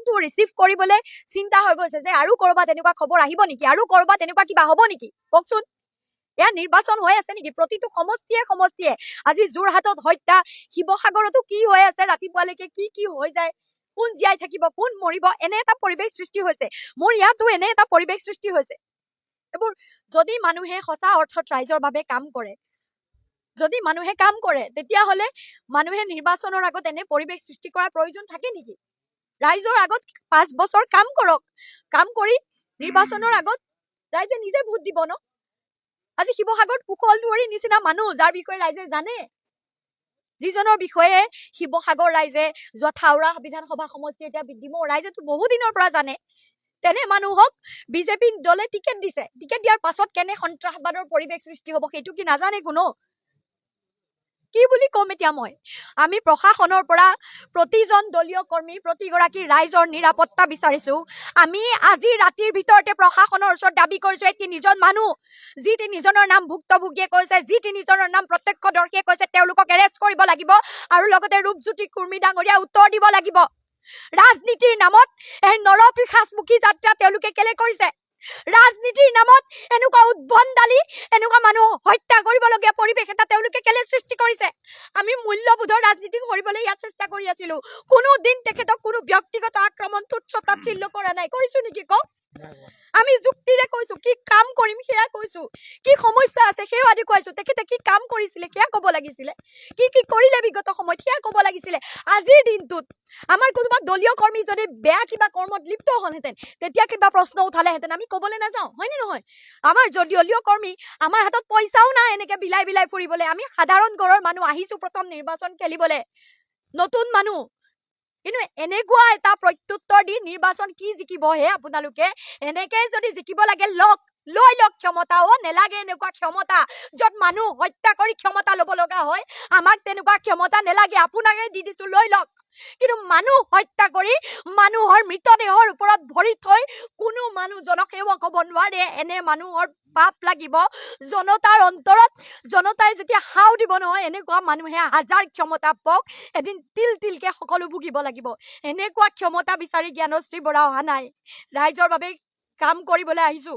ফোনটো ৰিচিভ কৰিবলৈ চিন্তা হৈ গৈছে যে আৰু কৰবাত এনেকুৱা খবৰ আহিব নেকি, আৰু কৰবাত এনেকুৱা কিবা হ'ব নেকি? কওকচোন, এয়া নিৰ্বাচন হৈ আছে নেকি? প্ৰতিটো সমষ্টিয়ে আজি যোৰহাটত হত্যা, শিৱসাগৰতো কি হৈ আছে, ৰাতিপুৱালৈকে কি হৈ যায়, কোন জীয়াই থাকিব, কোন মৰিব, এনে এটা পৰিৱেশ সৃষ্টি হৈছে। মোৰ ইয়াতো এনে এটা পৰিৱেশ সৃষ্টি হৈছে। এইবোৰ যদি মানুহে সঁচা অৰ্থত ৰাইজৰ বাবে কাম কৰে, যদি মানুহে কাম কৰে, তেতিয়াহ'লে মানুহে নিৰ্বাচনৰ আগত এনে পৰিৱেশ সৃষ্টি কৰাৰ প্ৰয়োজন থাকে নেকি? ৰাইজৰ আগত 5 বছৰ কাম কৰক, কাম কৰি নিৰ্বাচনৰ আগত ৰাইজে নিজে ভোট দিব ন। আজি শিৱসাগৰত কুশল দুৱাৰীৰ নিচিনা মানুহ, যাৰ বিষয়ে ৰাইজে জানে, যিজনৰ বিষয়ে শিৱসাগৰ ৰাইজে, হাওৰা বিধানসভা সমষ্টি এতিয়া ডিমৌ ৰাইজেতো বহু দিনৰ পৰা জানে, তেনে মানুহক বিজেপি দলে টিকেট দিছে। টিকেট দিয়াৰ পাছত কেনে সন্ত্ৰাসবাদৰ পৰিৱেশ সৃষ্টি হ'ব সেইটো কি নাজানে কোনো? কি বুলি কম এতিয়া মই? আমি প্ৰশাসনৰ পৰা প্ৰতিজন দলীয় কৰ্মী, প্ৰতিগৰাকী ৰাইজৰ নিৰাপত্তা বিচাৰিছো। আমি আজি ৰাতিৰ ভিতৰতে প্ৰশাসনৰ ওচৰত দাবী কৰিছো, এই তিনিজন মানুহ, যি তিনিজনৰ নাম ভুক্তভোগীয়ে কৈছে, যি তিনিজনৰ নাম প্ৰত্যক্ষদৰ্শীয়ে কৈছে, তেওঁলোকক এৰেষ্ট কৰিব লাগিব আৰু লগতে ৰূপজ্যোতি কুৰ্মী ডাঙৰীয়া উত্তৰ দিব লাগিব। ৰাজনীতিৰ নামত এই নৰপিশাচমুখী যাত্ৰা তেওঁলোকে কেলে কৰিছে? ৰাজনীতিৰ নামত এনেকুৱা উদ্ভণ্ডালি, এনেকুৱা মানুহ হত্যা কৰিবলগীয়া পৰিৱেশ এটা তেওঁলোকে কেলে সৃষ্টি কৰিছে? আমি মূল্যবোধৰ ৰাজনীতি কৰিবলৈ ইয়াত চেষ্টা কৰি আছিলো। কোনো দিন তেখেতক কোনো ব্যক্তিগত আক্ৰমণ, তুচ্ছ তাচ্ছিল্য কৰা নাই। কৰিছো নেকি কওক? আমি যুক্তিৰে কৈছো, কি কাম কৰিম সেয়া কৈছো, কি সমস্যা আছে সেয়া দেখুৱাইছো। তেখেতে কি কাম কৰিছিলে সেয়া ক'ব লাগিছিলে, কি কৰিলে বিগত সময়ত সেয়া ক'ব লাগিছিলে। আজিৰ দিনটোত আমাৰ কোনোবা দলীয় কৰ্মী যদি বেয়া কিবা কৰ্মত লিপ্ত হ'লহেঁতেন, তেতিয়া কিবা প্ৰশ্ন উঠালেহেঁতেন, আমি ক'বলৈ নাযাওঁ, হয়নে নহয়? আমাৰ দলীয় কৰ্মী, আমাৰ হাতত পইচাও নাই এনেকে বিলাই ফুৰিবলৈ। আমি সাধাৰণ ঘৰৰ মানুহ, আহিছো প্ৰথম নিৰ্বাচন খেলিবলৈ, নতুন মানুহ। কিন্তু এনেকুৱা এটা প্ৰত্যুত্তৰ দি নিৰ্বাচন কি জিকিব হে আপোনালোকে? এনেকে যদি জিকিব লাগে লৈ লওক ক্ষমতা। নেলাগে এনেকুৱা ক্ষমতা য'ত মানুহ হত্যা কৰি ক্ষমতা ল'ব লগা হয়। আমাক তেনেকুৱা ক্ষমতা নেলাগে, আপোনাকে দি দিছো, লৈ লওক। কিন্তু মানুহ হত্যা কৰি মানুহৰ মৃতদেহৰ ওপৰত ভৰি থৈ কোনো মানুহ জনসেৱক হ'ব নোৱাৰে। এনে মানুহৰ পাপ লাগিব জনতাৰ অন্তৰত। জনতাই যেতিয়া হাও দিব নহয়, এনেকুৱা মানুহে হাজাৰ ক্ষমতা পাওক, এদিন তিলকে সকলো ভুগিব লাগিব। এনেকুৱা ক্ষমতা বিচাৰি জ্ঞানশ্ৰী বৰা অহা নাই, ৰাইজৰ বাবে কাম কৰিবলৈ আহিছো।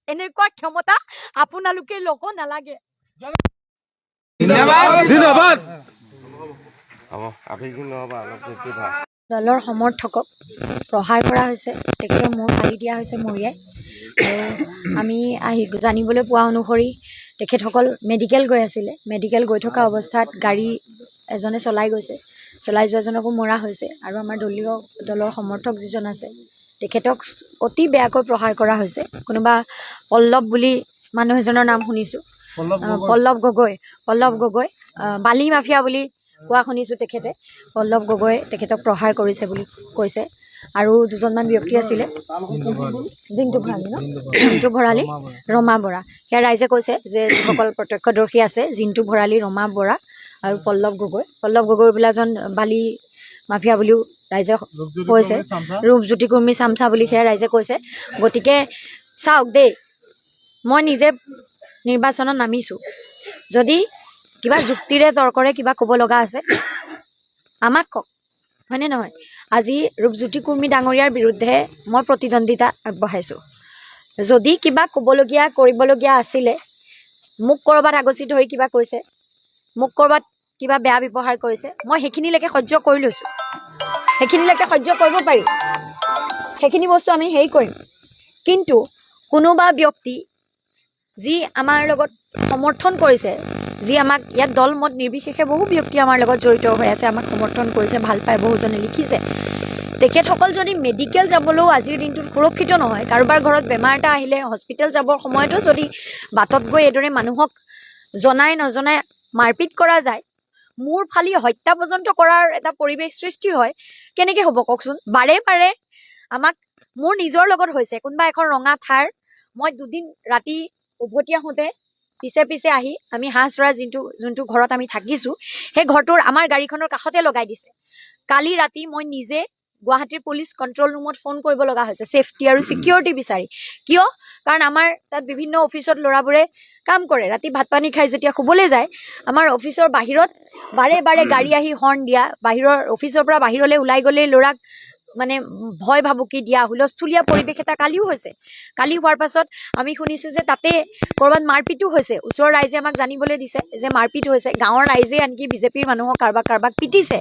এনেকুৱা ক্ষমতা আপোনালোকে ল'ব নালাগে। দলৰ সমৰ্থকক প্ৰহাৰ কৰা হৈছে, তেখেতৰ মূৰ ফালি দিয়া হৈছে মৰিয়াই। আৰু আমি জানিবলৈ পোৱা অনুসৰি তেখেতসকল মেডিকেল গৈ আছিলে। মেডিকেল গৈ থকা অৱস্থাত গাড়ী এজনে চলাই গৈছে, চলাই যোৱাজনকো মৰা হৈছে। আৰু আমাৰ দলৰ সমৰ্থক যিজন আছে, তেখেতক অতি বেয়াকৈ প্ৰহাৰ কৰা হৈছে। কোনোবা পল্লৱ বুলি মানুহ এজনৰ নাম শুনিছোঁ, পল্লৱ গগৈ, বালি মাফিয়া বুলি কোৱা শুনিছোঁ। তেখেতে পল্লৱ গগৈ তেখেতক প্ৰহাৰ কৰিছে বুলি কৈছে। আৰু দুজনমান ব্যক্তি আছিলে, জিন্তু ভৰালী, ৰমা বৰা। সেয়া ৰাইজে কৈছে যে যিসকল প্ৰত্যক্ষদৰ্শী আছে, জিন্তু ভৰালী, ৰমা বৰা আৰু পল্লৱ গগৈ বোলা এজন বালি মাফিয়া বুলিও ৰাইজে কৈছে। ৰূপজ্যোতি কুৰ্মী চামচা বুলি সেয়া ৰাইজে কৈছে। গতিকে চাওক দেই, মই নিজে নিৰ্বাচনত নামিছোঁ। যদি কিবা যুক্তিৰে তৰ্কৰে কিবা ক'ব লগা আছে, আমাক কওক, হয়নে নহয়? আজি ৰূপজ্যোতি কুৰ্মী ডাঙৰীয়াৰ বিৰুদ্ধে মই প্ৰতিদ্বন্দ্বিতা আগবঢ়াইছোঁ। যদি কিবা ক'বলগীয়া কৰিবলগীয়া আছিলে, মোক ক'ৰবাত আগচি ধৰি কিবা কৈছে, মোক ক'ৰবাত কিবা বেয়া ব্যৱহাৰ কৰিছে, মই সেইখিনিলৈকে সহ্য কৰি লৈছোঁ। সেইখিনিলৈকে সহ্য কৰিব পাৰি, সেইখিনি বস্তু আমি হেৰি কৰিম। কিন্তু কোনোবা ব্যক্তি যি আমাৰ লগত সমৰ্থন কৰিছে, যি আমাক ইয়াত দল মত নিৰ্বিশেষে বহু ব্যক্তি আমাৰ লগত জড়িত হৈ আছে, আমাক সমৰ্থন কৰিছে, ভাল পায়, বহুজনে লিখিছে। তেখেতসকল যদি মেডিকেল যাবলৈও আজিৰ দিনটোত সুৰক্ষিত নহয়, কাৰোবাৰ ঘৰত বেমাৰ এটা আহিলে হস্পিটেল যাবৰ সময়তো যদি বাটত গৈ এইদৰে মানুহক জনাই নজনাই মাৰপিট কৰা যায়, মূৰ ফালি হত্যা পৰ্যন্ত কৰাৰ এটা পৰিৱেশ সৃষ্টি হয়, কেনেকৈ হ'ব কওকচোন? বাৰে আমাক, মোৰ নিজৰ লগত হৈছে। কোনোবা এখন ৰঙা থাৰ, মই দুদিন ৰাতি উভতি আহোঁতে পিছে আহি আমি হাঁহচৰা যোনটো ঘৰত আমি থাকিছোঁ, সেই ঘৰটোৰ আমাৰ গাড়ীখনৰ কাষতে লগাই দিছে। কালি ৰাতি মই নিজে গুৱাহাটীৰ পুলিচ কণ্ট্ৰল ৰুমত ফোন কৰিব লগা হৈছে, ছেফটি আৰু ছিকিউৰিটি বিচাৰি। কিয়? কাৰণ আমাৰ তাত বিভিন্ন অফিচত ল'ৰাবোৰে কাম কৰে। ৰাতি ভাত পানী খাই যেতিয়া শুবলৈ যায়, আমাৰ অফিচৰ বাহিৰত বাৰে গাড়ী আহি হৰ্ণ দিয়া, বাহিৰৰ অফিচৰ পৰা বাহিৰলৈ ওলাই গ'লেই ল'ৰাক মানে ভয় ভাবুকি দিয়া হুলস্থুলীয়া পৰিৱেশ এটা কালিও হৈছে। কালি হোৱাৰ পাছত আমি শুনিছো যে তাতে ক'ৰবাত মাৰপিটো হৈছে। ওচৰৰ ৰাইজে আমাক জানিবলৈ দিছে যে মাৰপিট হৈছে। গাঁৱৰ ৰাইজে আনকি বিজেপিৰ মানুহক কাৰোবাক পিটিছে।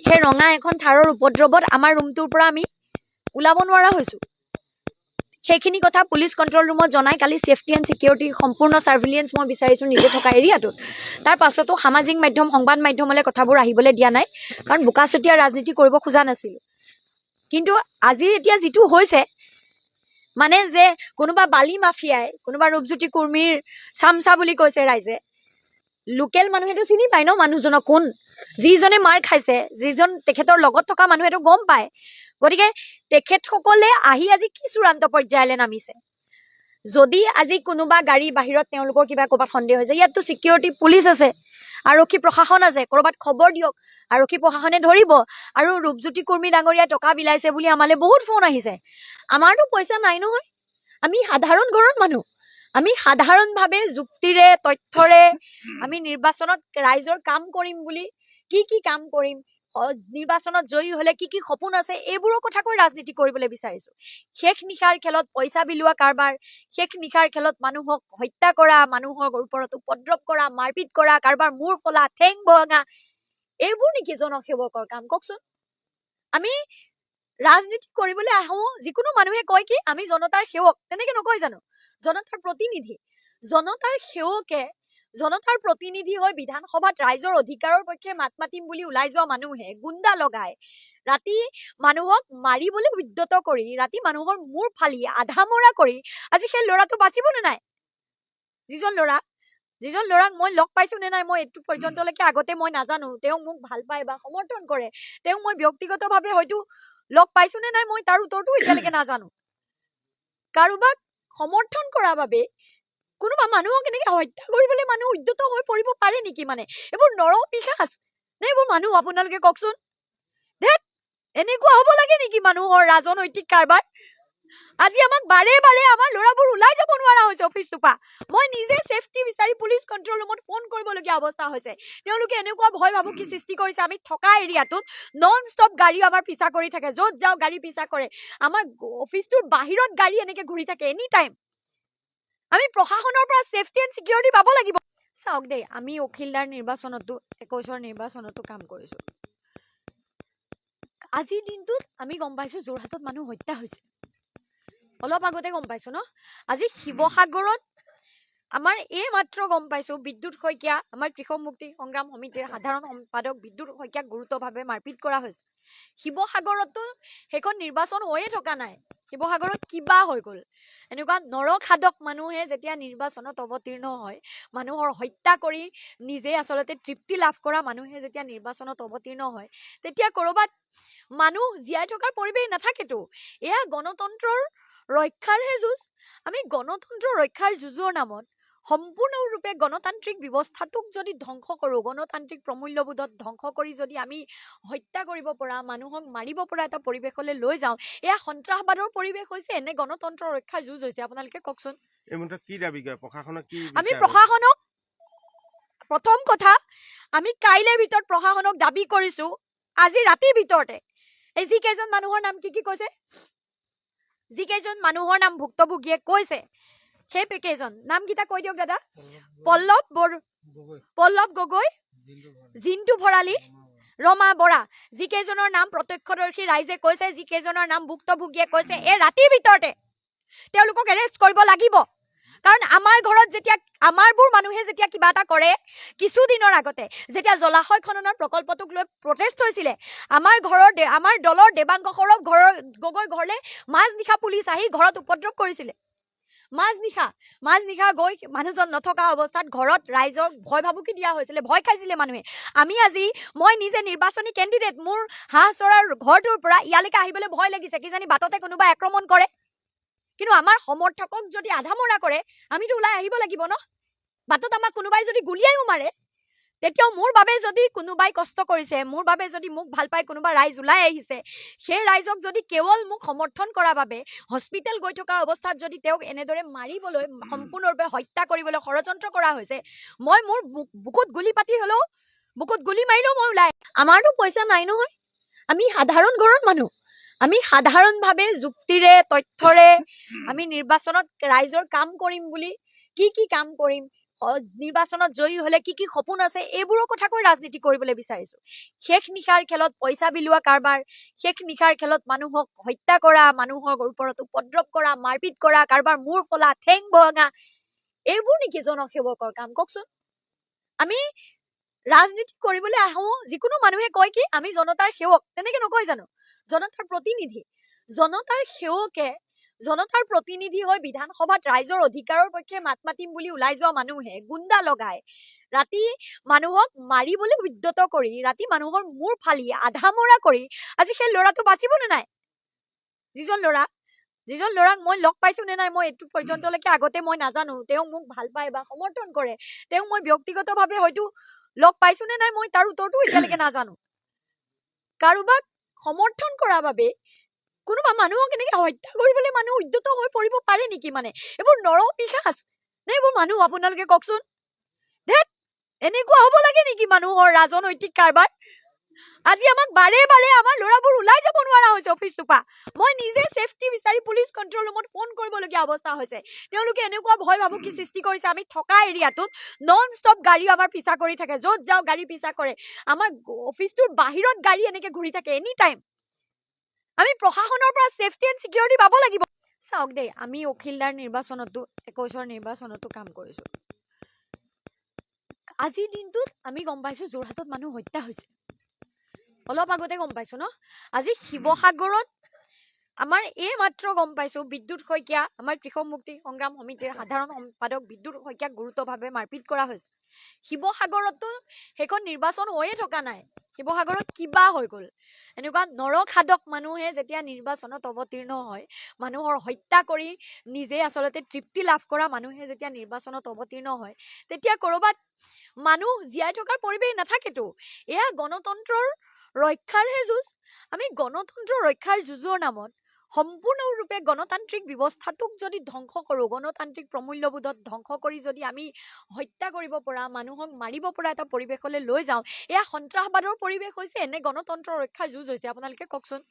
সেই ৰঙা এখন থাৰৰ উপদ্ৰৱত আমাৰ ৰুমটোৰ পৰা আমি ওলাব নোৱাৰা হৈছো। সেইখিনি কথা পুলিচ কণ্ট্ৰল ৰুমত জনাই কালি ছেফটি এণ্ড ছিকিউৰিটিৰ সম্পূৰ্ণ ছাৰ্ভিলেঞ্চ মই বিচাৰিছো নিজে থকা এৰিয়াটোত। তাৰ পাছতো সামাজিক মাধ্যম সংবাদ মাধ্যমলৈ কথাবোৰ আহিবলৈ দিয়া নাই, কাৰণ বোকাচতীয়া ৰাজনীতি কৰিব খোজা নাছিলো। কিন্তু আজি এতিয়া যিটো হৈছে, মানে যে কোনোবা বালি মাফিয়াই কোনোবা ৰূপজ্যোতি কুৰ্মীৰ চামচা বুলি কৈছে ৰাইজে। লোকেল মানুহেতো চিনি পায় ন মানুহজনক কোন, যিজনে মাৰ খাইছে, যিজন তেখেতৰ লগত থকা মানুহেতো গম পায়। গতিকে তেখেতসকলে আহি আজি কি চূড়ান্ত পৰ্যায়লৈ নামিছে। যদি আজি কোনোবা গাড়ী বাহিৰত তেওঁলোকৰ কিবা ক'ৰবাত সন্দেহ হৈছে, ইয়াততো ছিকিউৰিটি পুলিচ আছে, আৰক্ষী প্ৰশাসন আছে, ক'ৰবাত খবৰ দিয়ক, আৰক্ষী প্ৰশাসনে ধৰিব। আৰু ৰূপজ্যোতি কুৰ্মী ডাঙৰীয়া টকা বিলাইছে বুলি আমালৈ বহুত ফোন আহিছে। আমাৰতো পইচা নাই নহয়, আমি সাধাৰণ ঘৰৰ মানুহ। আমি সাধাৰণভাৱে যুক্তিৰে তথ্যৰে আমি নিৰ্বাচনত ৰাইজৰ কাম কৰিম বুলি কি কাম কৰিম, নিৰ্বাচনত জয়ী হলে কি সপোন আছে, এইবোৰৰ কথা কৈ ৰাজনীতি কৰিবলৈ বিচাৰিছো। শেষ নিশাৰ খেলত পইচা বিলোৱা কাৰবাৰ, শেষ নিশাৰ খেলত মানুহক হত্যা কৰা, মানুহৰ ওপৰত উপদ্ৰৱ কৰা, মাৰপিট কৰা, কাৰবাৰ মূৰ ফলা, ঠেং ভঙা, এইবোৰ নেকি জনসেৱকৰ কাম? কওকচোন। আমি ৰাজনীতি কৰিবলৈ আহো, যিকোনো মানুহে কয় কি আমি জনতাৰ সেৱক, তেনেকে নকয় জানো? জনতাৰ প্ৰতিনিধি। জনতাৰ সেৱকে, জনতাৰ প্ৰতিনিধি হৈ বিধানসভাত ৰাইজৰ অধিকাৰৰ পক্ষে মাত মাতিম বুলি ওলাই যোৱা মানুহে গুণ্ডা লগাই ৰাতি মানুহক মাৰিবলৈ উদ্যত কৰি, ৰাতি মানুহৰ মূৰ ফালি আধা মৰা কৰি আজি সেই ল'ৰাটো বাচিব নে নাই? যিজন ল'ৰাক মই লগ পাইছো নে নাই মই এইটো পৰ্যন্তলৈকে আগতে মই নাজানো। তেওঁ মোক ভাল পায় বা সমৰ্থন কৰে, তেওঁ মই ব্যক্তিগতভাৱে হয়তো লগ পাইছো নে নাই মই তাৰ উত্তৰটো এতিয়ালৈকে নাজানো। কাৰোবাক সমৰ্থন কৰাৰ বাবে কোনোবা মানুহক এনেকে হত্যা কৰিবলৈ মানুহ উদ্যত হৈ পৰিব পাৰে নেকি? মানে এইবোৰ নৰপিশাচ নে এইবোৰ মানুহ? আপোনালোকে কওকচোন। ধেত, এনেকুৱা হ'ব লাগে নেকি মানুহৰ ৰাজনৈতিক কাৰবাৰ? আজি আমাক বাৰে বাৰে আমাৰ ল'ৰাবোৰ ওলাই যাব নোৱাৰা হৈছে অফিচটোৰ পৰা। মই নিজে ছেফটি বিচাৰি পুলিচ কণ্ট্ৰল ৰুমত ফোন কৰিবলগীয়া অৱস্থা হৈছে। তেওঁলোকে এনেকুৱা ভয় ভাবুকি সৃষ্টি কৰিছে। আমি থকা এৰিয়াটোত নন ষ্টপ গাড়ী আমাৰ পিছা কৰি থাকে, য'ত যাওঁ গাড়ী পিছা কৰে। আমাৰ অফিচটোৰ বাহিৰত গাড়ী এনেকে ঘূৰি থাকে এনি টাইম। আমি প্ৰশাসনৰ পৰা ছেফটি এণ্ড ছিকিউৰিটি পাব লাগিব। চাওক দেই, আমি অখিলদাৰ নিৰ্বাচনতো 21ৰ নিৰ্বাচনতো কাম কৰিছো। আজিৰ দিনটোত আমি গম পাইছো যোৰহাটত মানুহ হত্যা হৈছে। অলপ আগতে গম পাইছো ন। আজি শিৱসাগৰত আমাৰ এই মাত্ৰ গম পাইছো বিদ্যুৎ শইকীয়া, আমাৰ কৃষক মুক্তি সংগ্ৰাম সমিতিৰ সাধাৰণ সম্পাদক বিদ্যুৎ শইকীয়াক গুৰুতৰভাৱে মাৰপিট কৰা হৈছে। শিৱসাগৰতো সেইখন নিৰ্বাচন হৈয়ে থকা নাই, শিৱসাগৰত কিবা হৈ গ'ল। এনেকুৱা নৰখাদক মানুহে যেতিয়া নিৰ্বাচনত অৱতীৰ্ণ হয়, মানুহৰ হত্যা কৰি নিজে আচলতে তৃপ্তি লাভ কৰা মানুহে যেতিয়া নিৰ্বাচনত অৱতীৰ্ণ হয়, তেতিয়া ক'ৰবাত মানুহ জীয়াই থকাৰ পৰিৱেশ নাথাকেতো। এয়া গণতন্ত্ৰৰ ৰক্ষাৰহে যুঁজ। আমি গণতন্ত্ৰ ৰক্ষাৰ যুঁজৰ নামত সম্পূৰ্ণৰূপে গণতান্ত্ৰিক ব্যৱস্থাটোক যদি ধ্বংস কৰো, গণতান্ত্ৰিক প্ৰমূল্যবোধত ধ্বংস কৰি যদি আমি হত্যা কৰিব পৰা, মানুহক মাৰিব পৰা এটা পৰিৱেশলৈ লৈ যাওঁ, এয়া সন্ত্ৰাসবাদৰ পৰিৱেশ হৈছে নে গণতন্ত্ৰ ৰক্ষাৰ যুঁজ হৈছে? আপোনালোকে কওকচোন। আমি প্ৰশাসনক, প্ৰথম কথা আমি কাইলৈৰ ভিতৰত প্ৰশাসনক দাবী কৰিছো, আজি ৰাতিৰ ভিতৰতে এই যিকেইজন মানুহৰ নাম কি কৈছে, যিকেইজন মানুহৰ নাম ভুক্তভোগীয়ে কৈছে, সেই কেইজন নামকেইটা কৈ দিয়ক দাদা। পল্লৱ গগৈ, জিন্তু ভৰালী, ৰমা বৰা, যিকেইজনৰ নাম প্ৰত্যক্ষদৰ্শী ৰাইজে কৈছে, যিকেইজনৰ নাম ভুক্তভোগীয়ে কৈছে, এই ৰাতিৰ ভিতৰতে তেওঁলোকক এৰেষ্ট কৰিব লাগিব। কাৰণ আমাৰ ঘৰত যেতিয়া আমাৰবোৰ মানুহে যেতিয়া কিবা এটা কৰে, কিছুদিনৰ আগতে যেতিয়া জলাশয় খননৰ প্ৰকল্পটোক লৈ প্ৰটেষ্ট হৈছিলে, আমাৰ দলৰ দেৱাংগ সৌৰভ গগৈ ঘৰলৈ মাজনিশা পুলিচ আহি ঘৰত উপদ্ৰৱ কৰিছিলে। মাজনিশা গৈ মানুহজন নথকা অৱস্থাত ঘৰত ৰাইজৰ ভয় ভাবুকি দিয়া হৈছিলে, ভয় খাইছিলে মানুহে। মই নিজে নিৰ্বাচনী কেণ্ডিডেট, মোৰ হাঁহ চৰাৰ ঘৰটোৰ পৰা ইয়ালৈকে আহিবলৈ ভয় লাগিছে, কিজানি বাটতে কোনোবা আক্ৰমণ কৰে। কিন্তু আমাৰ সমৰ্থকক যদি আধা মৰা কৰে, আমিতো ওলাই আহিব লাগিব ন। বাটত আমাক কোনোবাই যদি গুলিয়াইও মাৰে, তেতিয়াও মোৰ বাবে যদি কোনোবাই কষ্ট কৰিছে, মোৰ বাবে যদি মোক ভাল পাই কোনোবা ৰাইজ ওলাই আহিছে, সেই ৰাইজক যদি কেৱল মোক সমৰ্থন কৰাৰ বাবে হস্পিটেল গৈ থকাৰ অৱস্থাত যদি তেওঁক এনেদৰে মাৰিবলৈ, সম্পূৰ্ণৰূপে হত্যা কৰিবলৈ ষড়যন্ত্ৰ কৰা হৈছে, মই মোৰ বুকুত গুলি পাতি হলেও, বুকুত গুলি মাৰিলেও মই ওলাই। আমাৰতো পইচা নাই নহয়, আমি সাধাৰণ ঘৰৰ মানুহ। আমি সাধাৰণভাৱে যুক্তিৰে তথ্যৰে আমি নিৰ্বাচনত ৰাইজৰ কাম কৰিম বুলি কি কাম কৰিম, নিৰ্বাচনত জয়ী হলে কি সপোন আছে, এইবোৰৰ কথা কৈ ৰাজনীতি কৰিবলৈ বিচাৰিছো। শেষ নিশাৰ খেলত পইচা বিলোৱা কাৰবাৰ, শেষ নিশাৰ খেলত মানুহক হত্যা কৰা, মানুহৰ ওপৰত উপদ্ৰৱ কৰা, মাৰপিট কৰা, কাৰবাৰ মূৰ ফলা, ঠেং ভঙা, এইবোৰ নেকি জনসেৱকৰ কাম? কওকচোন। আমি ৰাজনীতি কৰিবলৈ আহো, যিকোনো মানুহে কয় কি আমি জনতাৰ সেৱক, তেনেকে নকয় জানো? জনতাৰ প্ৰতিনিধি, জনতাৰ সেৱকে জনতাৰ প্ৰতিনিধি হৈ বিধানসভাত ৰাইজৰ অধিকাৰৰ পক্ষে মাত মাতিম বুলি ওলাই যোৱা মানুহে গুণ্ডা লগাই ৰাতি মানুহক মাৰিবলৈ উদ্যত কৰি, ৰাতি মানুহৰ মূৰ ফালি আধা মৰা কৰি আজি সেই ল'ৰাটো বাচিবনে নাই? যিজন ল'ৰাক মই লগ পাইছো নে নাই মই এইটো পৰ্যন্তলৈকে আগতে মই নাজানো, তেওঁ মোক ভাল পায় বা সমৰ্থন কৰে, তেওঁ মই ব্যক্তিগতভাৱে হয়তো লগ পাইছো নে নাই মই তাৰ উত্তৰটো এতিয়ালৈকে নাজানো। কাৰোবাক সমৰ্থন কৰাৰ বাবে কোনোবা মানুহক এনেকে হত্যা কৰিবলৈ মানুহ উদ্যত হৈ পৰিব পাৰে নেকি? মানে এইবোৰ নৰপিশাচ নে এইবোৰ মানুহ? আপোনালোকে কওকচোন। ধেত, এনেকুৱা হ'ব লাগে নেকি মানুহৰ ৰাজনৈতিক কাৰবাৰ? আজি আমাক বাৰে বাৰে আমাৰ ল'ৰাবোৰ ওলাই যাব নোৱাৰা হৈছে অফিচটোৰ পৰা। মই নিজে সেফটি বিচাৰি পুলিচ কন্ট্ৰল ৰুমত ফোন কৰিবলগীয়া অৱস্থা হৈছে। তেওঁলোকে এনেকুৱা ভয় ভাবুকি সৃষ্টি কৰিছে, আমি থকা এৰিয়াটোত নন ষ্টপ গাড়ী আমাৰ পিছা কৰি থাকে, য'ত যাওঁ গাড়ী পিছা কৰে। আমাৰ অফিচটোৰ বাহিৰত গাড়ী এনেকে ঘূৰি থাকে এনি টাইম। আমি প্ৰশাসনৰ পৰা সেফটি এণ্ড সিকিউৰিটি পাব লাগিব। চাওক দেই, আমি অখিলদাৰ নিৰ্বাচনতো 21ৰ নিৰ্বাচনতো কাম কৰিছো। আজি দিনটোত আমি গম পাইছো যোৰহাটত মানুহ হত্যা হৈছে, অলপ আগতে গম পাইছো ন। আজি শিৱসাগৰত আমাৰ এই মাত্ৰ গম পাইছো বিদ্যুৎ শইকীয়া, আমাৰ কৃষক মুক্তি সংগ্ৰাম সমিতিৰ সাধাৰণ সম্পাদক বিদ্যুৎ শইকীয়াক গুৰুত্বভাৱে মাৰপিট কৰা হৈছে। শিৱসাগৰতো সেইখন নিৰ্বাচন হৈয়ে থকা নাই, শিৱসাগৰত কিবা হৈ গ'ল। এনেকুৱা নৰখাদক মানুহে যেতিয়া নিৰ্বাচনত অৱতীৰ্ণ হয়, মানুহৰ হত্যা কৰি নিজে আচলতে তৃপ্তি লাভ কৰা মানুহে যেতিয়া নিৰ্বাচনত অৱতীৰ্ণ হয়, তেতিয়া কৰবাত মানুহ জীয়াই থকাৰ পৰিৱেশ নাথাকেতো। এয়া গণতন্ত্ৰৰ ৰক্ষাৰহে যুঁজ। আমি গণতন্ত্ৰ ৰক্ষাৰ যুঁজৰ নামত সম্পূৰ্ণৰূপে গণতান্ত্ৰিক ব্যৱস্থাটোক যদি ধ্বংস কৰো, গণতান্ত্ৰিক প্ৰমূল্যবোধত ধ্বংস কৰি যদি আমি হত্যা কৰিব পৰা, মানুহক মাৰিব পৰা এটা পৰিৱেশলৈ লৈ যাওঁ, এয়া সন্ত্ৰাসবাদৰ পৰিৱেশ হৈছে নে গণতন্ত্ৰ ৰক্ষাৰ যুঁজ হৈছে? আপোনালোকে কওকচোন।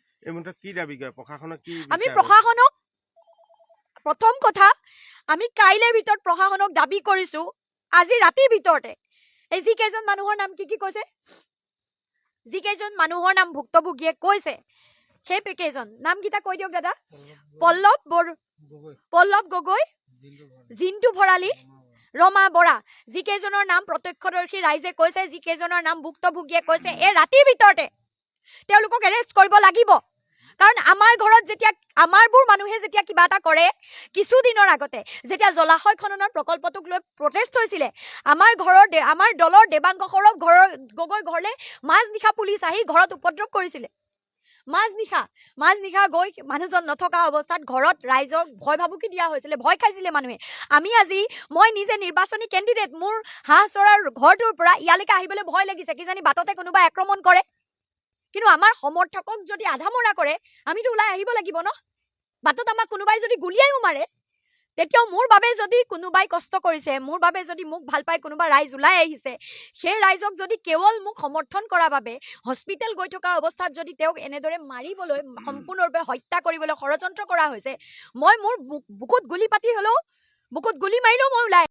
আমি প্ৰশাসনক, প্ৰথম কথা আমি কাইলৈৰ ভিতৰত প্ৰশাসনক দাবী কৰিছো, আজি ৰাতিৰ ভিতৰতে এই যিকেইজন মানুহৰ নাম কি কৈছে, যিকেইজন মানুহৰ নাম ভুক্তভোগীয়ে কৈছে, সেই কেইজন নামকেইটা কৈ দিয়ক দাদা। পল্লৱ গগৈ, জিন্তু ভৰালী, ৰমা বৰা, যিকেইজনৰ নাম প্ৰত্যক্ষদৰ্শী ৰাইজে কৈছে, যিকেইজনৰ নাম ভুক্তভোগীয়ে কৈছে, এই ৰাতিৰ ভিতৰতে তেওঁলোকক এৰেষ্ট কৰিব লাগিব। কাৰণ আমাৰ ঘৰত যেতিয়া আমাৰবোৰ মানুহে যেতিয়া কিবা এটা কৰে, কিছুদিনৰ আগতে যেতিয়া জলাশয় খননৰ প্ৰকল্পটোক লৈ প্ৰটেষ্ট হৈছিলে, আমাৰ দলৰ দেৱাংগ সৌৰভ গগৈ ঘৰলৈ মাজনিশা পুলিচ আহি ঘৰত উপদ্ৰৱ কৰিছিলে। মাজনিশা গৈ মানুহজন নথকা অৱস্থাত ঘৰত ৰাইজৰ ভয় ভাবুকি দিয়া হৈছিলে, ভয় খাইছিলে মানুহে। মই নিজে নিৰ্বাচনী কেণ্ডিডেট, মোৰ হাঁহ চৰাৰ ঘৰটোৰ পৰা ইয়ালৈকে আহিবলৈ ভয় লাগিছে, কিজানি বাটতে কোনোবাই আক্ৰমণ কৰে। কিন্তু আমাৰ সমৰ্থকক যদি আধা মৰা কৰে, আমিতো ওলাই আহিব লাগিব ন। বাটত আমাক কোনোবাই যদি গুলিয়াইও মাৰে, তেতিয়াও মোৰ বাবে যদি কোনোবাই কষ্ট কৰিছে, মোৰ বাবে যদি মোক ভাল পাই কোনোবা ৰাইজ ওলাই আহিছে, সেই ৰাইজক যদি কেৱল মোক সমৰ্থন কৰাৰ বাবে হস্পিটেল গৈ থকাৰ অৱস্থাত যদি তেওঁক এনেদৰে মাৰিবলৈ, সম্পূৰ্ণৰূপে হত্যা কৰিবলৈ ষড়যন্ত্ৰ কৰা হৈছে, মই মোৰ বুকুত গুলি পাতি হলেও, বুকুত গুলি মাৰিলেও মই ওলাই